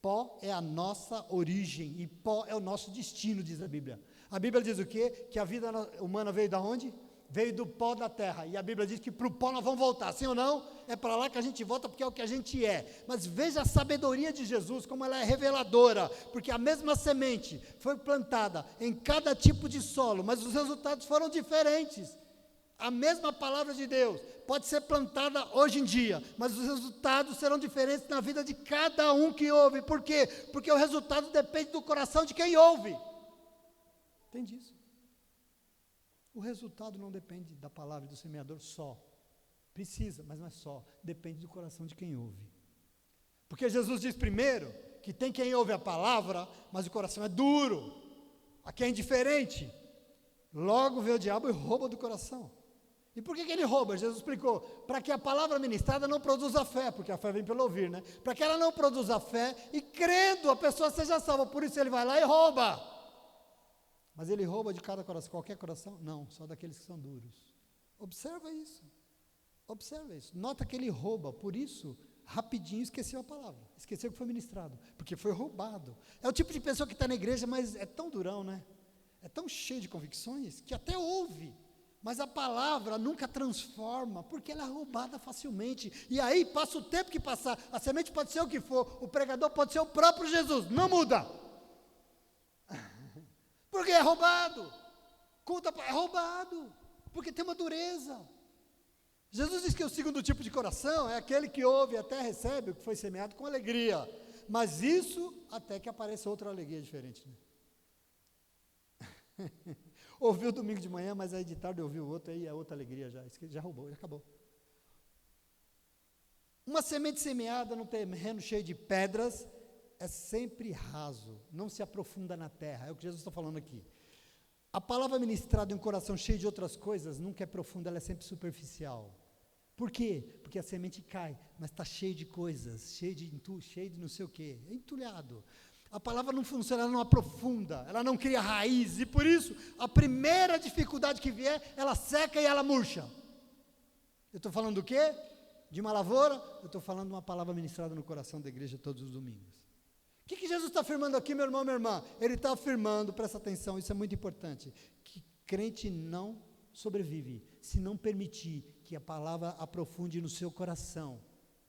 Pó é a nossa origem e pó é o nosso destino, diz a Bíblia. A Bíblia diz o quê? Que a vida humana veio da onde? Veio do pó da terra, e a Bíblia diz que para o pó nós vamos voltar, sim ou não? É para lá que a gente volta, porque é o que a gente é. Mas veja a sabedoria de Jesus, como ela é reveladora, porque a mesma semente foi plantada em cada tipo de solo, mas os resultados foram diferentes. A mesma palavra de Deus pode ser plantada hoje em dia, mas os resultados serão diferentes na vida de cada um que ouve. Por quê? Porque o resultado depende do coração de quem ouve. Entende isso? O resultado não depende da palavra do semeador só. Precisa, mas não é só. Depende do coração de quem ouve. Porque Jesus diz primeiro que tem quem ouve a palavra, mas o coração é duro. Aqui é indiferente. Logo vê o diabo e rouba do coração. E por que ele rouba? Jesus explicou. Para que a palavra ministrada não produza fé, porque a fé vem pelo ouvir, né? Para que ela não produza fé e crendo a pessoa seja salva. Por isso ele vai lá e rouba. Mas ele rouba de cada coração, qualquer coração? Não, só daqueles que são duros. Observa isso. Observa isso. Nota que ele rouba, por isso, rapidinho esqueceu a palavra. Esqueceu que foi ministrado, porque foi roubado. É o tipo de pessoa que está na igreja, mas é tão durão, né? É tão cheio de convicções, que até ouve. Mas a palavra nunca transforma, porque ela é roubada facilmente. E aí, passa o tempo que passar, a semente pode ser o que for, o pregador pode ser o próprio Jesus, não muda. Porque é roubado. Culto é roubado. Porque tem uma dureza. Jesus diz que o segundo tipo de coração é aquele que ouve e até recebe o que foi semeado com alegria. Mas isso até que apareça outra alegria diferente. Né? Ouviu domingo de manhã, mas aí de tarde ouviu o outro, aí é outra alegria já. Isso já roubou, já acabou. Uma semente semeada num terreno cheio de pedras é sempre raso, não se aprofunda na terra, é o que Jesus está falando aqui. A palavra ministrada em um coração cheio de outras coisas nunca é profunda, ela é sempre superficial. Por quê? Porque a semente cai, mas está cheio de coisas, cheio de não sei o quê, é entulhado. A palavra não funciona, ela não aprofunda, ela não cria raiz, e por isso, a primeira dificuldade que vier, ela seca e ela murcha. Eu estou falando do quê? De uma lavoura? Eu estou falando de uma palavra ministrada no coração da igreja todos os domingos. O que Jesus está afirmando aqui, meu irmão, minha irmã? Ele está afirmando, presta atenção, isso é muito importante, que crente não sobrevive se não permitir que a palavra aprofunde no seu coração.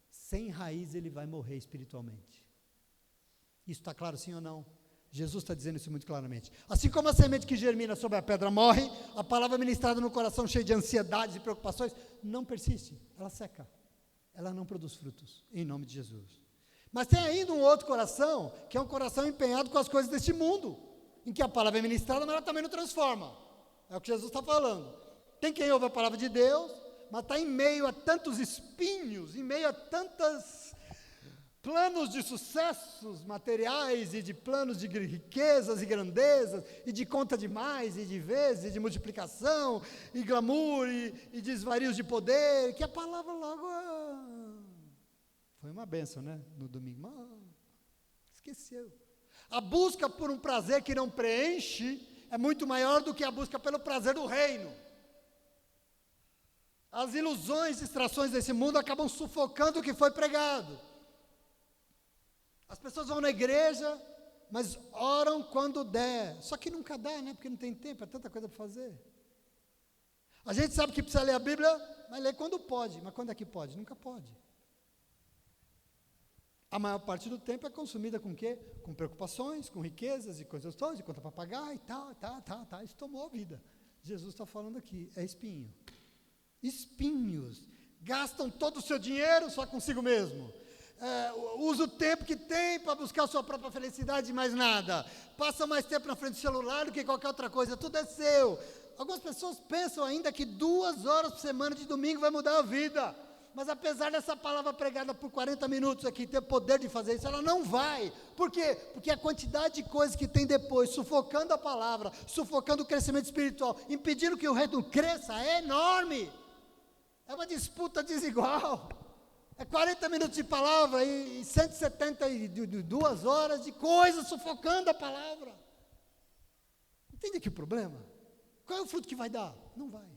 Sem raiz ele vai morrer espiritualmente. Isso está claro, sim ou não? Jesus está dizendo isso muito claramente. Assim como a semente que germina sobre a pedra morre, a palavra ministrada no coração cheio de ansiedades e preocupações não persiste, ela seca, ela não produz frutos, em nome de Jesus. Mas tem ainda um outro coração, que é um coração empenhado com as coisas deste mundo, em que a palavra é ministrada, mas ela também não transforma. É o que Jesus está falando. Tem quem ouve a palavra de Deus, mas está em meio a tantos espinhos, em meio a tantos planos de sucessos materiais e de planos de riquezas e grandezas, e de conta de mais, e de vezes, e de multiplicação, e glamour, e desvarios de poder, que a palavra logo... Foi uma bênção, né? No domingo. Mas esqueceu. A busca por um prazer que não preenche é muito maior do que a busca pelo prazer do reino. As ilusões, distrações desse mundo acabam sufocando o que foi pregado. As pessoas vão na igreja, mas oram quando der. Só que nunca dá, né? Porque não tem tempo, é tanta coisa para fazer. A gente sabe que precisa ler a Bíblia, mas lê quando pode. Mas quando é que pode? Nunca pode. A maior parte do tempo é consumida com o quê? Com preocupações, com riquezas e coisas todas, de conta para pagar e tal. Isso tomou a vida. Jesus está falando aqui, é espinho. Espinhos. Gastam todo o seu dinheiro só consigo mesmo. Usa o tempo que tem para buscar a sua própria felicidade e mais nada. Passa mais tempo na frente do celular do que qualquer outra coisa. Tudo é seu. Algumas pessoas pensam ainda que 2 horas por semana de domingo vai mudar a vida. Mas apesar dessa palavra pregada por 40 minutos aqui ter poder de fazer isso, ela não vai. Por quê? Porque a quantidade de coisas que tem depois, sufocando a palavra, sufocando o crescimento espiritual, impedindo que o reino cresça, é enorme. É uma disputa desigual. É 40 minutos de palavra e 172 horas de coisas sufocando a palavra. Entende aqui o problema? Qual é o fruto que vai dar? Não vai.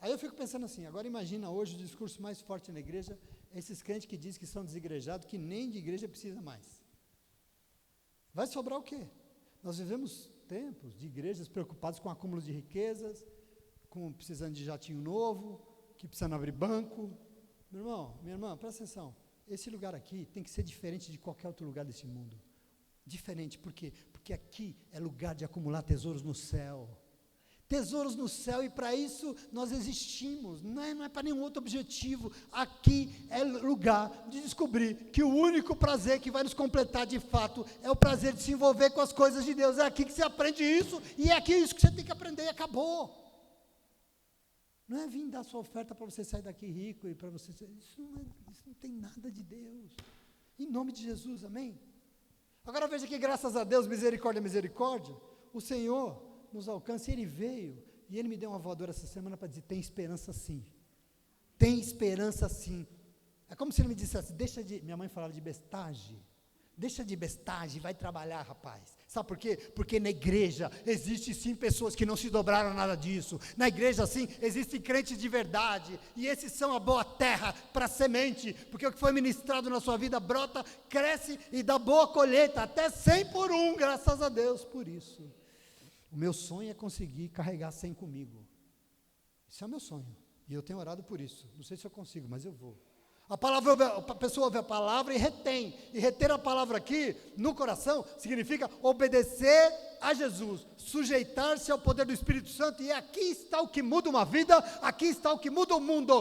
Aí eu fico pensando assim, agora imagina hoje o discurso mais forte na igreja, esses crentes que dizem que são desigrejados, que nem de igreja precisa mais. Vai sobrar o quê? Nós vivemos tempos de igrejas preocupadas com acúmulo de riquezas, precisando de jatinho novo, que precisando abrir banco. Meu irmão, minha irmã, presta atenção, esse lugar aqui tem que ser diferente de qualquer outro lugar desse mundo. Diferente, por quê? Porque aqui é lugar de acumular tesouros no céu. Tesouros no céu, e para isso nós existimos, não é para nenhum outro objetivo. Aqui é lugar de descobrir que o único prazer que vai nos completar de fato é o prazer de se envolver com as coisas de Deus. É aqui que você aprende isso, e é aqui isso que você tem que aprender, e acabou. Não é vir dar sua oferta para você sair daqui rico, e para você, isso não tem nada de Deus, em nome de Jesus, amém? Agora veja que graças a Deus, misericórdia, o Senhor nos alcança. Ele veio, e Ele me deu uma voadora essa semana para dizer, tem esperança sim, é como se Ele me dissesse, minha mãe falava de bestagem, deixa de bestagem, vai trabalhar, rapaz. Sabe por quê? Porque na igreja existe sim pessoas que não se dobraram a nada disso. Na igreja sim, existem crentes de verdade, e esses são a boa terra para a semente, porque o que foi ministrado na sua vida brota, cresce e dá boa colheita, até 100 por 1, graças a Deus por isso. O meu sonho é conseguir carregar 100 comigo. Esse é o meu sonho, e eu tenho orado por isso. Não sei se eu consigo, mas eu vou. A pessoa ouve a palavra e retém. E reter a palavra aqui, no coração, significa obedecer a Jesus, sujeitar-se ao poder do Espírito Santo, e aqui está o que muda uma vida, aqui está o que muda o mundo.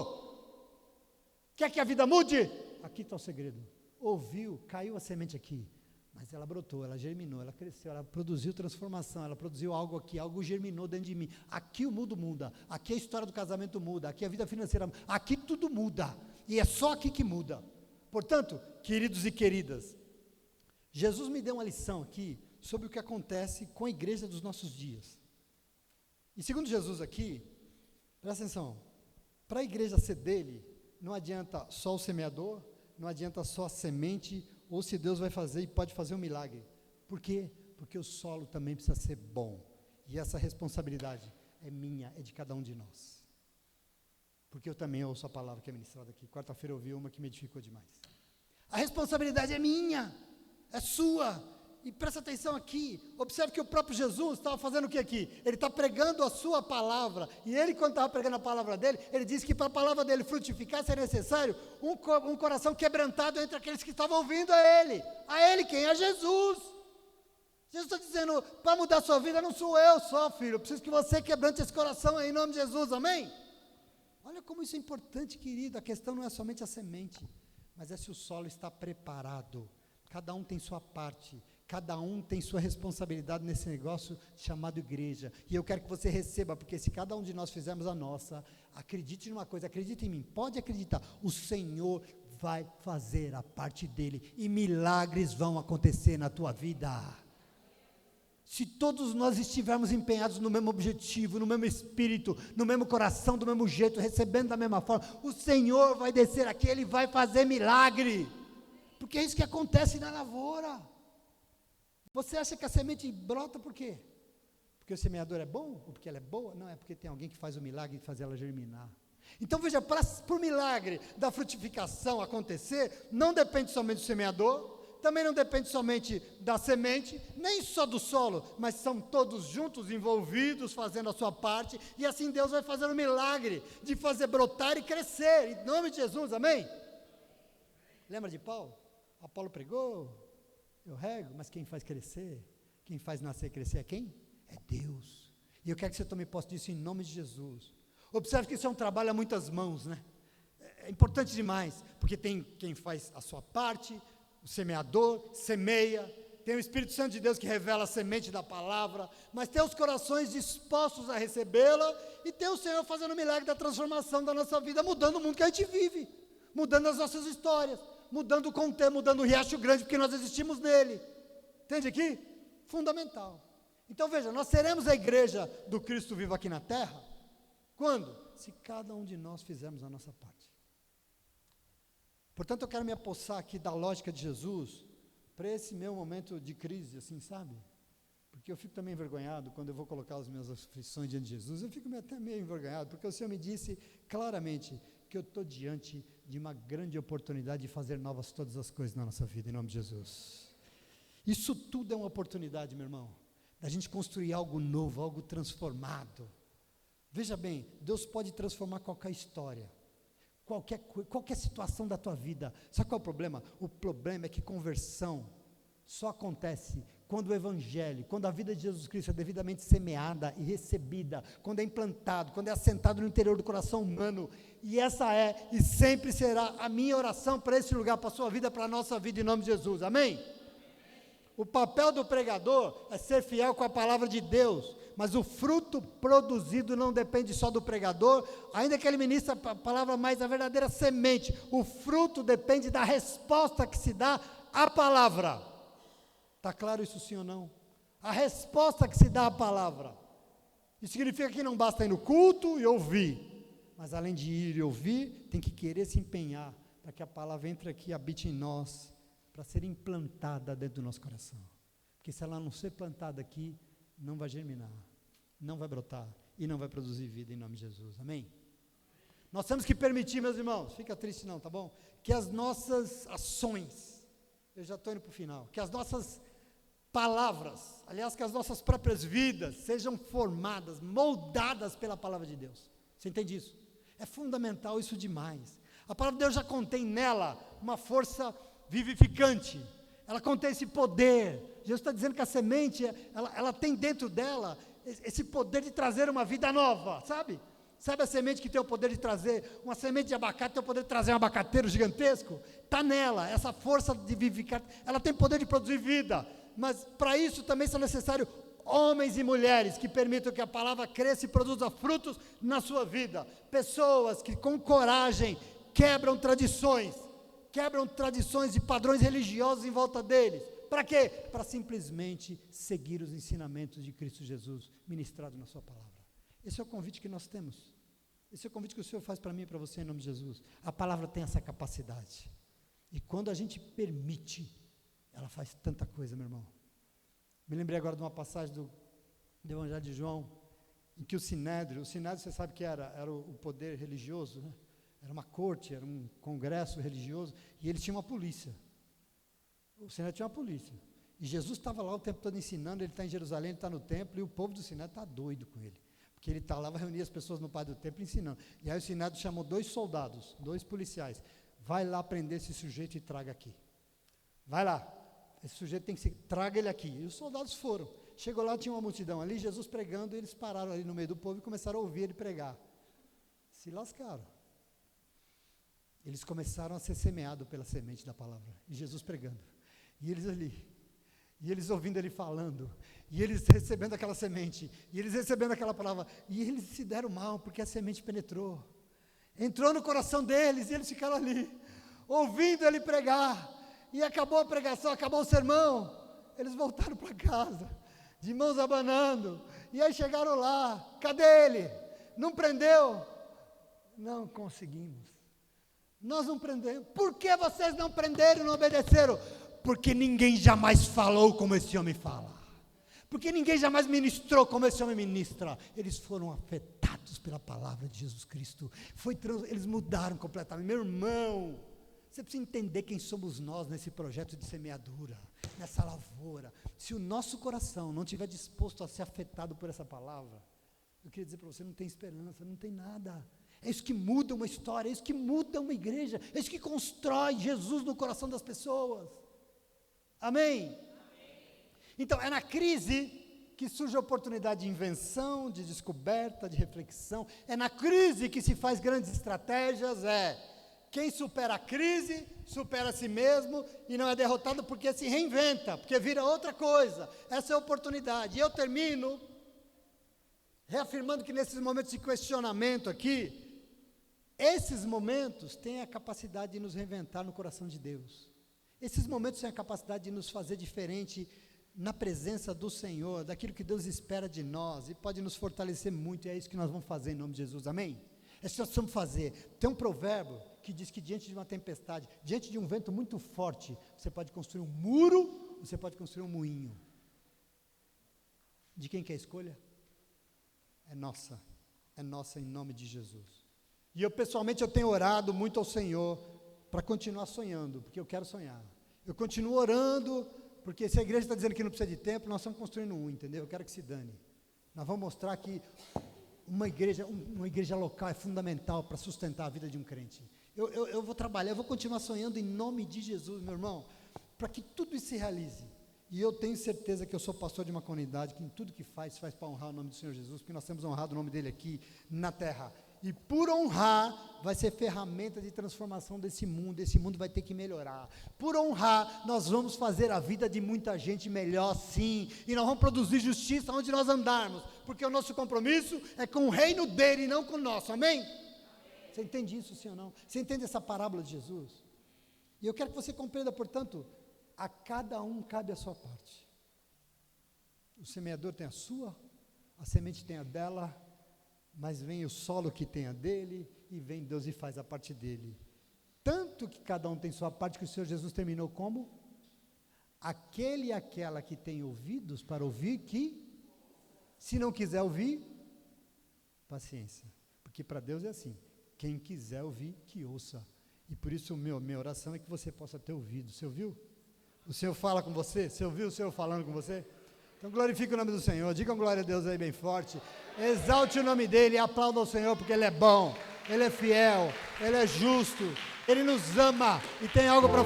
Quer que a vida mude? Aqui está o segredo. Ouviu, caiu a semente aqui, mas ela brotou, ela germinou, ela cresceu, ela produziu transformação, ela produziu algo aqui, algo germinou dentro de mim. Aqui o mundo muda, aqui a história do casamento muda, aqui a vida financeira muda, aqui tudo muda. E é só aqui que muda. Portanto, queridos e queridas, Jesus me deu uma lição aqui sobre o que acontece com a igreja dos nossos dias. E segundo Jesus aqui, presta atenção, para a igreja ser dele, não adianta só o semeador, não adianta só a semente, ou se Deus vai fazer e pode fazer um milagre. Por quê? Porque o solo também precisa ser bom. E essa responsabilidade é minha, é de cada um de nós. Porque eu também ouço a palavra que é ministrada aqui. Quarta-feira eu ouvi uma que me edificou demais. A responsabilidade é minha, é sua. E presta atenção aqui, observe que o próprio Jesus estava fazendo o que aqui? Ele está pregando a sua palavra, e ele, quando estava pregando a palavra dele, ele disse que para a palavra dele frutificar seria necessário um coração quebrantado entre aqueles que estavam ouvindo a ele quem? A Jesus. Jesus está dizendo, para mudar a sua vida não sou eu só, filho, eu preciso que você quebrante esse coração aí, em nome de Jesus, amém? Olha como isso é importante, querido. A questão não é somente a semente, mas é se o solo está preparado. Cada um tem sua parte, cada um tem sua responsabilidade nesse negócio chamado igreja, e eu quero que você receba, porque se cada um de nós fizermos a nossa, acredite numa coisa, acredite em mim, pode acreditar, o Senhor vai fazer a parte dele, e milagres vão acontecer na tua vida. Se todos nós estivermos empenhados no mesmo objetivo, no mesmo espírito, no mesmo coração, do mesmo jeito, recebendo da mesma forma, o Senhor vai descer aqui, Ele vai fazer milagre, porque é isso que acontece na lavoura. Você acha que a semente brota por quê? Porque o semeador é bom? Ou porque ela é boa? Não, é porque tem alguém que faz o milagre de fazer ela germinar. Então veja, para o milagre da frutificação acontecer, não depende somente do semeador, também não depende somente da semente, nem só do solo, mas são todos juntos envolvidos, fazendo a sua parte, e assim Deus vai fazer o milagre de fazer brotar e crescer, em nome de Jesus, amém? Lembra de Paulo? Apolo pregou, eu rego, mas quem faz crescer, quem faz nascer e crescer é quem? É Deus. E eu quero que você tome posse disso em nome de Jesus. Observe que isso é um trabalho a muitas mãos, né? É importante demais, porque tem quem faz a sua parte, o semeador, semeia, tem o Espírito Santo de Deus que revela a semente da palavra, mas tem os corações dispostos a recebê-la, e tem o Senhor fazendo o milagre da transformação da nossa vida, mudando o mundo que a gente vive, mudando as nossas histórias, mudando o contexto, mudando o Riacho Grande, porque nós existimos nele. Entende aqui? Fundamental. Então veja, nós seremos a igreja do Cristo vivo aqui na terra, quando? Se cada um de nós fizermos a nossa parte. Portanto, eu quero me apossar aqui da lógica de Jesus, para esse meu momento de crise, assim, sabe? Porque eu fico também envergonhado, quando eu vou colocar as minhas aflições diante de Jesus, eu fico até meio envergonhado, porque o Senhor me disse claramente que eu estou diante de uma grande oportunidade de fazer novas todas as coisas na nossa vida, em nome de Jesus. Isso tudo é uma oportunidade, meu irmão, da gente construir algo novo, algo transformado. Veja bem, Deus pode transformar qualquer história, qualquer situação da tua vida. Sabe qual é o problema? O problema é que conversão só acontece quando o Evangelho, quando a vida de Jesus Cristo é devidamente semeada e recebida, quando é implantado, quando é assentado no interior do coração humano, e essa é e sempre será a minha oração para esse lugar, para a sua vida, para a nossa vida, em nome de Jesus, amém? O papel do pregador é ser fiel com a palavra de Deus, mas o fruto produzido não depende só do pregador, ainda que ele ministre a palavra mais a verdadeira semente, o fruto depende da resposta que se dá à palavra. Está claro isso sim ou não? A resposta que se dá à palavra. Isso significa que não basta ir no culto e ouvir, mas além de ir e ouvir, tem que querer se empenhar, para que a palavra entre aqui e habite em nós, para ser implantada dentro do nosso coração. Porque se ela não ser plantada aqui, não vai germinar, não vai brotar e não vai produzir vida em nome de Jesus, amém? Nós temos que permitir, meus irmãos, fica triste não, tá bom? Que as nossas ações, eu já estou indo para o final, que as nossas palavras, aliás, que as nossas próprias vidas sejam formadas, moldadas pela palavra de Deus. Você entende isso? É fundamental isso demais. A palavra de Deus já contém nela uma força vivificante, ela contém esse poder. Jesus está dizendo que a semente, ela tem dentro dela esse poder de trazer uma vida nova, sabe? Sabe a semente que tem o poder de trazer, uma semente de abacate tem o poder de trazer um abacateiro gigantesco? Está nela, essa força de vivificar, ela tem poder de produzir vida, mas para isso também são necessários homens e mulheres que permitam que a palavra cresça e produza frutos na sua vida, pessoas que com coragem quebram tradições e padrões religiosos em volta deles. Para quê? Para simplesmente seguir os ensinamentos de Cristo Jesus ministrado na sua palavra. Esse é o convite que nós temos. Esse é o convite que o Senhor faz para mim e para você em nome de Jesus. A palavra tem essa capacidade. E quando a gente permite, ela faz tanta coisa, meu irmão. Me lembrei agora de uma passagem do Evangelho de João, em que o Sinédrio você sabe que era o poder religioso, né? Era uma corte, era um congresso religioso, e ele tinha uma polícia. O Sinédrio tinha uma polícia. E Jesus estava lá o tempo todo ensinando, ele está em Jerusalém, ele está no templo, e o povo do Sinédrio está doido com ele. Porque ele está lá, vai reunir as pessoas no pátio do templo ensinando. E aí o Sinédrio chamou 2 soldados, 2 policiais. Vai lá prender esse sujeito e traga aqui. Vai lá. Esse sujeito tem que ser, traga ele aqui. E os soldados foram. Chegou lá, tinha uma multidão ali, Jesus pregando, e eles pararam ali no meio do povo e começaram a ouvir ele pregar. Se lascaram. Eles começaram a ser semeados pela semente da palavra. E Jesus pregando. E eles ali. E eles ouvindo ele falando. E eles recebendo aquela semente. E eles recebendo aquela palavra. E eles se deram mal, porque a semente penetrou. Entrou no coração deles e eles ficaram ali, ouvindo ele pregar. E acabou a pregação, acabou o sermão. Eles voltaram para casa, de mãos abanando. E aí chegaram lá. Cadê ele? Não prendeu? Não conseguimos. Nós não prendemos. Por que vocês não prenderam e não obedeceram? Porque ninguém jamais falou como esse homem fala. Porque ninguém jamais ministrou como esse homem ministra. Eles foram afetados. impactados pela palavra de Jesus Cristo. Eles mudaram completamente. Meu irmão, você precisa entender quem somos nós nesse projeto de semeadura, nessa lavoura. Se o nosso coração não estiver disposto a ser afetado por essa palavra, eu queria dizer para você, não tem esperança, não tem nada. É isso que muda uma história, é isso que muda uma igreja, é isso que constrói Jesus no coração das pessoas. Amém? Então, é na crise que surge a oportunidade de invenção, de descoberta, de reflexão. É na crise que se faz grandes estratégias. Quem supera a crise, supera a si mesmo e não é derrotado porque se reinventa, porque vira outra coisa. Essa é a oportunidade. E eu termino reafirmando que nesses momentos de questionamento aqui, esses momentos têm a capacidade de nos reinventar no coração de Deus. Esses momentos têm a capacidade de nos fazer diferente na presença do Senhor, daquilo que Deus espera de nós, e pode nos fortalecer muito, e é isso que nós vamos fazer em nome de Jesus, amém? É isso que nós precisamos fazer. Tem um provérbio que diz que diante de uma tempestade, diante de um vento muito forte, você pode construir um muro, você pode construir um moinho. De quem que é a escolha? É nossa em nome de Jesus. E eu pessoalmente, eu tenho orado muito ao Senhor, para continuar sonhando, porque eu quero sonhar. Eu continuo orando, porque se a igreja está dizendo que não precisa de tempo, nós estamos construindo um, entendeu? Eu quero que se dane. Nós vamos mostrar que uma igreja local é fundamental para sustentar a vida de um crente. Eu vou trabalhar, eu vou continuar sonhando em nome de Jesus, meu irmão, para que tudo isso se realize. E eu tenho certeza que eu sou pastor de uma comunidade que em tudo que faz para honrar o nome do Senhor Jesus, porque nós temos honrado o nome dele aqui na terra. E por honrar, vai ser ferramenta de transformação desse mundo. Esse mundo vai ter que melhorar. Por honrar, nós vamos fazer a vida de muita gente melhor, sim. E nós vamos produzir justiça onde nós andarmos. Porque o nosso compromisso é com o reino dele e não com o nosso. Amém? Você entende isso, sim ou não? Você entende essa parábola de Jesus? E eu quero que você compreenda, portanto, a cada um cabe a sua parte. O semeador tem a sua, a semente tem a dela, mas vem o solo que tem a dele, e vem Deus e faz a parte dele. Tanto que cada um tem sua parte, que o Senhor Jesus terminou como? Aquele e aquela que tem ouvidos para ouvir, que, se não quiser ouvir, paciência. Porque para Deus é assim, quem quiser ouvir, que ouça. E por isso minha oração é que você possa ter ouvido. Você ouviu? O Senhor fala com você? Você ouviu o Senhor falando com você? Então glorifique o nome do Senhor, digam glória a Deus aí bem forte, exalte o nome dele e aplauda ao Senhor, porque ele é bom, ele é fiel, ele é justo, ele nos ama e tem algo para